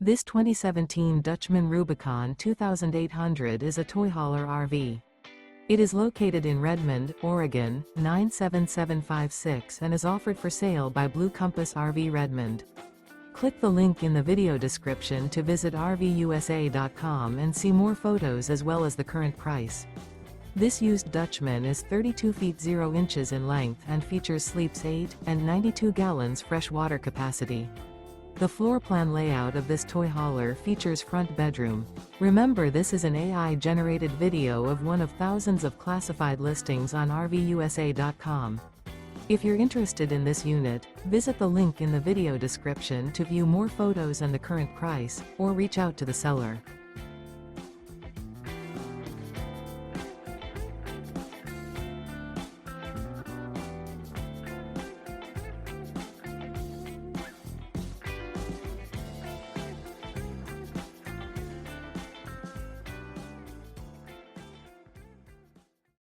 This 2017 Dutchmen Rubicon 2800 is a toy hauler RV. It is located in Redmond, Oregon, 97756 and is offered for sale by Blue Compass RV Redmond. Click the link in the video description to visit RVUSA.com and see more photos as well as the current price. This used Dutchman is 32 feet 0 inches in length and features sleeps 8 and 92 gallons fresh water capacity. The floor plan layout of this toy hauler features front bedroom. Remember, this is an AI-generated video of one of thousands of classified listings on RVUSA.com. If you're interested in this unit, visit the link in the video description to view more photos and the current price, or reach out to the seller.